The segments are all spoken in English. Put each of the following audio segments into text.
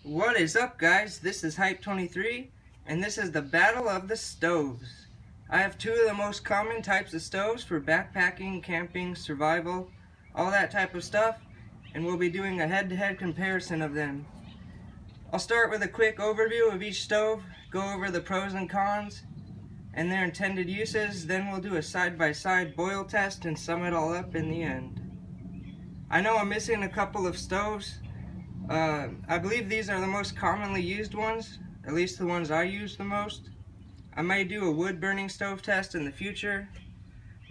What is up, guys? This is Hype23 and this is the Battle of the Stoves. I have two of the most common types of stoves for backpacking, camping, survival, all that type of stuff, and we'll be doing a head-to-head comparison of them. I'll start with a quick overview of each stove, go over the pros and cons and their intended uses, then we'll do a side-by-side boil test and sum it all up in the end. I know I'm missing a couple of stoves. I believe these are the most commonly used ones, at least the ones I use the most. I may do a wood burning stove test in the future,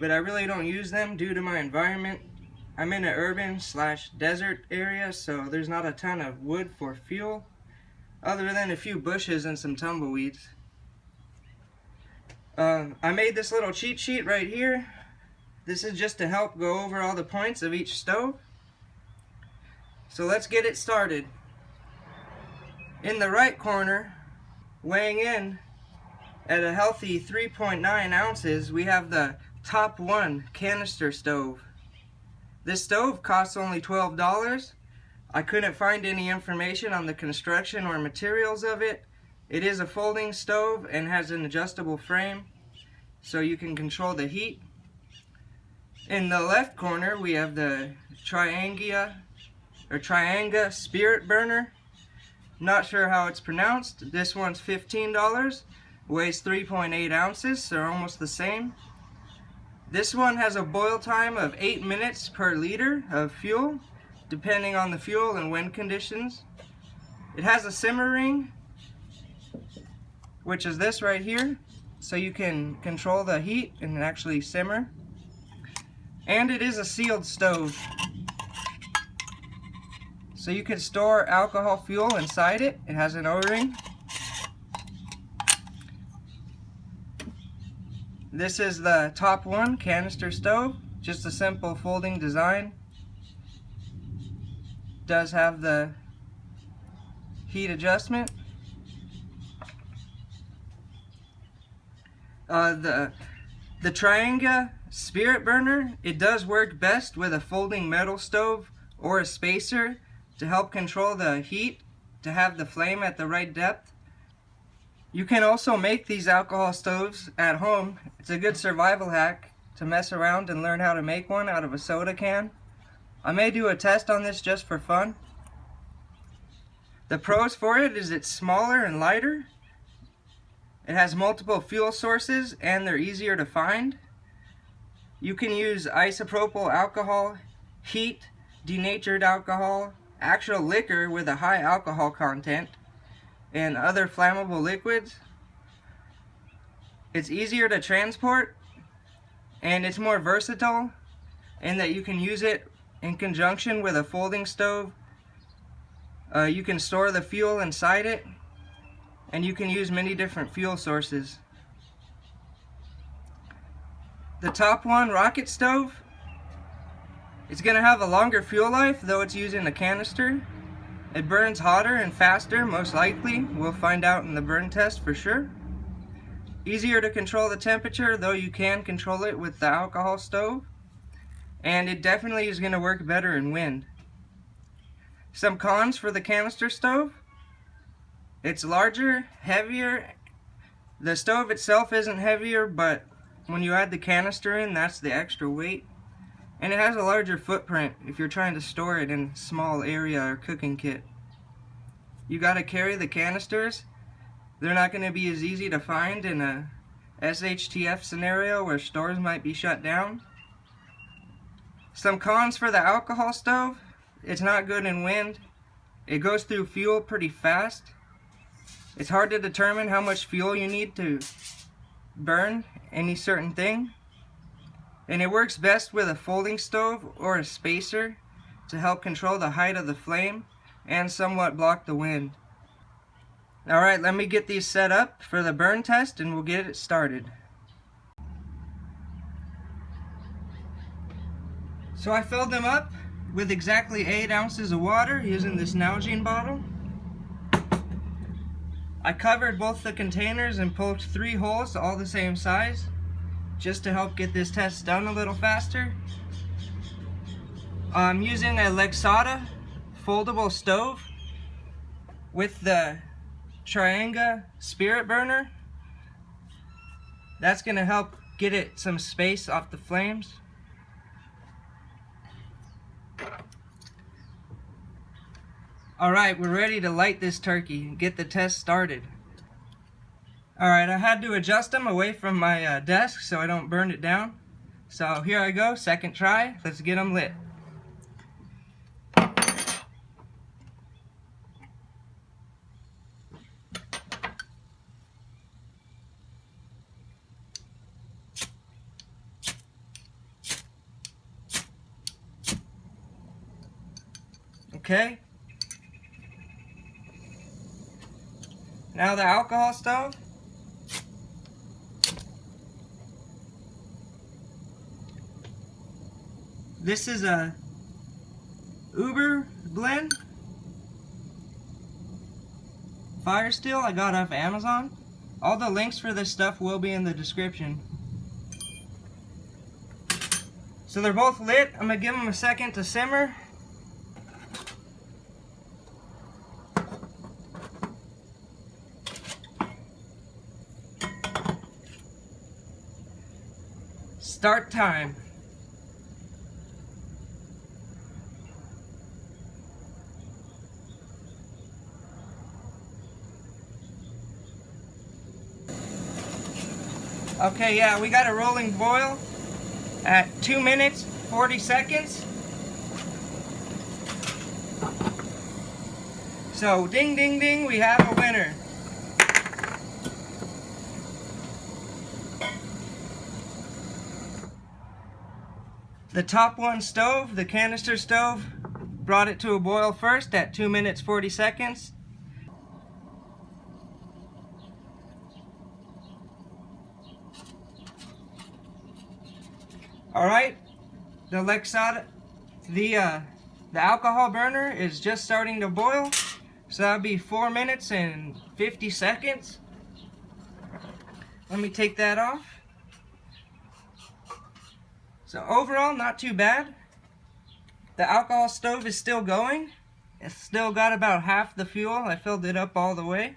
but I really don't use them due to my environment. I'm in an urban/desert area, so there's not a ton of wood for fuel, other than a few bushes and some tumbleweeds. I made this little cheat sheet right here. This is just to help go over all the points of each stove. So let's get it started. In the right corner, weighing in at a healthy 3.9 ounces, we have the TopOne canister stove. This stove costs only $12. I couldn't find any information on the construction or materials of it. It is a folding stove and has an adjustable frame, so you can control the heat. In the left corner, we have the Trangia Spirit Burner. Not sure how it's pronounced. This one's $15, weighs 3.8 ounces, so almost the same. This one has a boil time of 8 minutes per liter of fuel, depending on the fuel and wind conditions. It has a simmer ring, which is this right here, so you can control the heat and actually simmer. And it is a sealed stove, so you can store alcohol fuel inside it. It has an O-ring. This is the TopOne canister stove, just a simple folding design. Does have the heat adjustment. The Trangia Spirit Burner, it does work best with a folding metal stove or a spacer to help control the heat, to have the flame at the right depth. You can also make these alcohol stoves at home. It's a good survival hack to mess around and learn how to make one out of a soda can. I may do a test on this just for fun. The pros for it is it's smaller and lighter. It has multiple fuel sources and they're easier to find. You can use isopropyl alcohol, heat, denatured alcohol, actual liquor with a high alcohol content, and other flammable liquids. It's easier to transport and it's more versatile in that you can use it in conjunction with a folding stove. You can store the fuel inside it, and you can use many different fuel sources. The TopOne Rocket Stove, it's going to have a longer fuel life, though it's using a canister. It burns hotter and faster, most likely. We'll find out in the burn test for sure. Easier to control the temperature, though you can control it with the alcohol stove. And it definitely is going to work better in wind. Some cons for the canister stove. It's larger, heavier. The stove itself isn't heavier, but when you add the canister in, that's the extra weight. And it has a larger footprint if you're trying to store it in a small area or cooking kit. You gotta carry the canisters. They're not gonna be as easy to find in a SHTF scenario where stores might be shut down. Some cons for the alcohol stove. It's not good in wind. It goes through fuel pretty fast. It's hard to determine how much fuel you need to burn any certain thing. And it works best with a folding stove or a spacer to help control the height of the flame and somewhat block the wind. Alright, let me get these set up for the burn test and we'll get it started. So I filled them up with exactly 8 ounces of water using this Nalgene bottle. I covered both the containers and poked 3 holes, all the same size, just to help get this test done a little faster. I'm using a Lexada foldable stove. with the Trangia spirit burner. That's going to help get it some space off the flames. Alright, we're ready to light this turkey and get the test started. Alright, I had to adjust them away from my desk so I don't burn it down. So here I go, second try. Let's get them lit. Okay. Now the alcohol stove. This is a Uber blend fire steel I got off Amazon. All the links for this stuff will be in the description. So they're both lit. I'm gonna give them a second to simmer. Start time. Okay, yeah, we got a rolling boil at 2 minutes, 40 seconds. So, ding, ding, ding, we have a winner. The TopOne stove, the canister stove, brought it to a boil first at 2 minutes, 40 seconds. Alright, the alcohol burner is just starting to boil, so that'll be 4 minutes and 50 seconds. Let me take that off. So overall, not too bad. The alcohol stove is still going. It's still got about half the fuel. I filled it up all the way.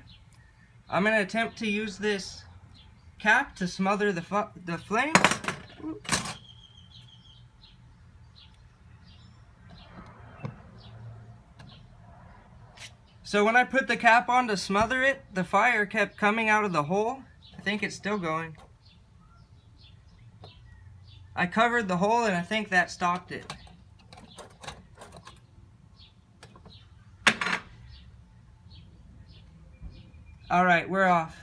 I'm going to attempt to use this cap to smother the flame. So when I put the cap on to smother it, the fire kept coming out of the hole. I think it's still going. I covered the hole and I think that stopped it. Alright, we're off.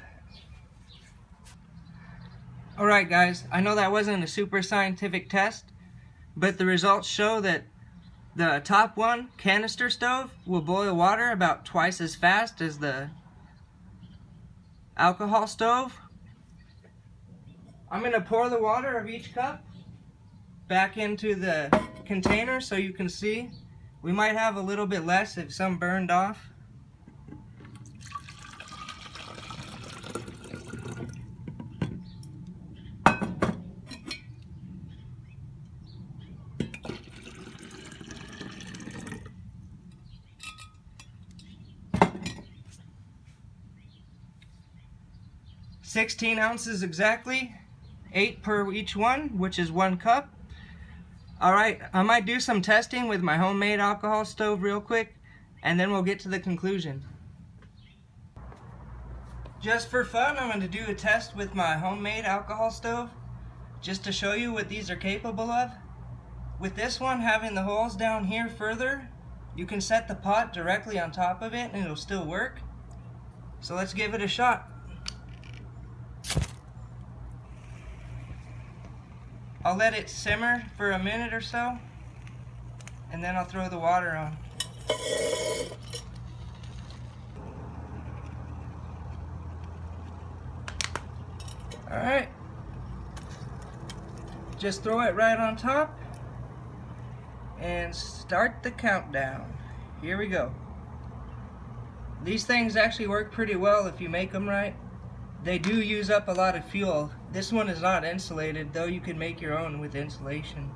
Alright guys, I know that wasn't a super scientific test, but the results show that the TopOne canister stove will boil water about twice as fast as the alcohol stove. I'm going to pour the water of each cup back into the container so you can see. We might have a little bit less if some burned off. $16 ounces exactly, 8 per each one, which is 1 cup. Alright, I might do some testing with my homemade alcohol stove real quick, and then we'll get to the conclusion. Just for fun, I'm going to do a test with my homemade alcohol stove, just to show you what these are capable of. With this one having the holes down here further, you can set the pot directly on top of it and it'll still work. So let's give it a shot. I'll let it simmer for a minute or so, and then I'll throw the water on. Alright, just throw it right on top and start the countdown. Here we go. These things actually work pretty well if you make them right. They do use up a lot of fuel. This one is not insulated, though you can make your own with insulation.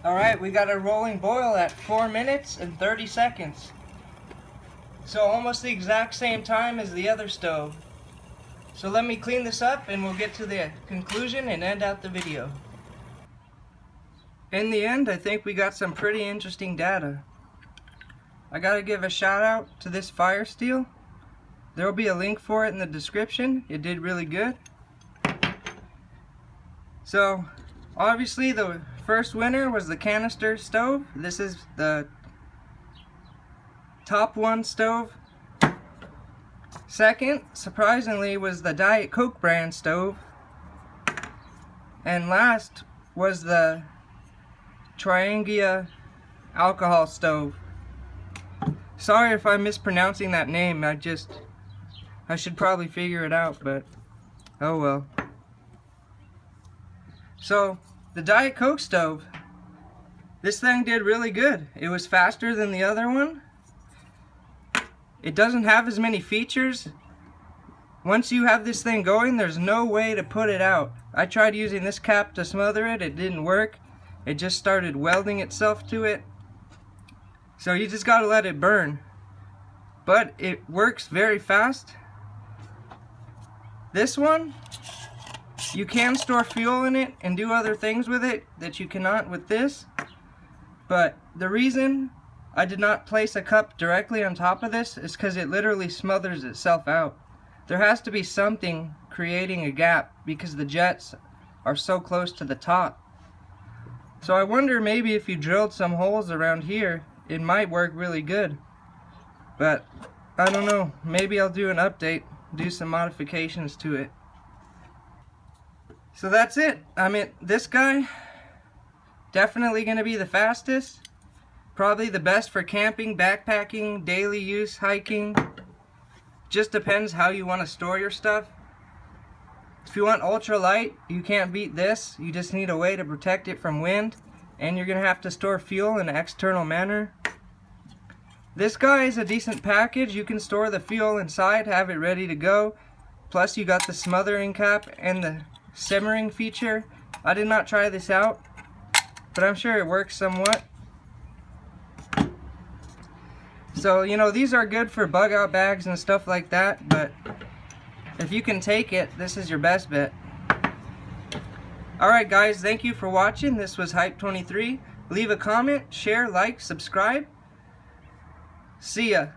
Alright, we got a rolling boil at 4 minutes and 30 seconds. So almost the exact same time as the other stove. So let me clean this up and we'll get to the conclusion and end out the video. In the end, I think we got some pretty interesting data. I gotta give a shout out to this fire steel. There will be a link for it in the description. It did really good. So obviously the first winner was the Canister stove. This is the TopOne stove. Second, surprisingly, was the Diet Coke brand stove. And last was the Trangia Alcohol stove. Sorry if I'm mispronouncing that name. I should probably figure it out, but oh well. So the Diet Coke stove, this thing did really good. It was faster than the other one. It doesn't have as many features. Once you have this thing going, there's no way to put it out. I tried using this cap to smother it. It didn't work. It just started welding itself to it. So you just gotta let it burn. But it works very fast. This one, you can store fuel in it and do other things with it that you cannot with this. But the reason I did not place a cup directly on top of this is because it literally smothers itself out. There has to be something creating a gap because the jets are so close to the top. So I wonder maybe if you drilled some holes around here, it might work really good. But I don't know, maybe I'll do an update, do some modifications to it. So that's it. I mean, this guy, definitely going to be the fastest. Probably the best for camping, backpacking, daily use, hiking. Just depends how you want to store your stuff. If you want ultralight, you can't beat this. You just need a way to protect it from wind. And you're going to have to store fuel in an external manner. This guy is a decent package. You can store the fuel inside, have it ready to go. Plus you got the smothering cap and the simmering feature. I did not try this out, but I'm sure it works somewhat. So, you know, these are good for bug out bags and stuff like that, but if you can take it, this is your best bet. Alright guys, thank you for watching. This was Hype23. Leave a comment, share, like, subscribe. See ya.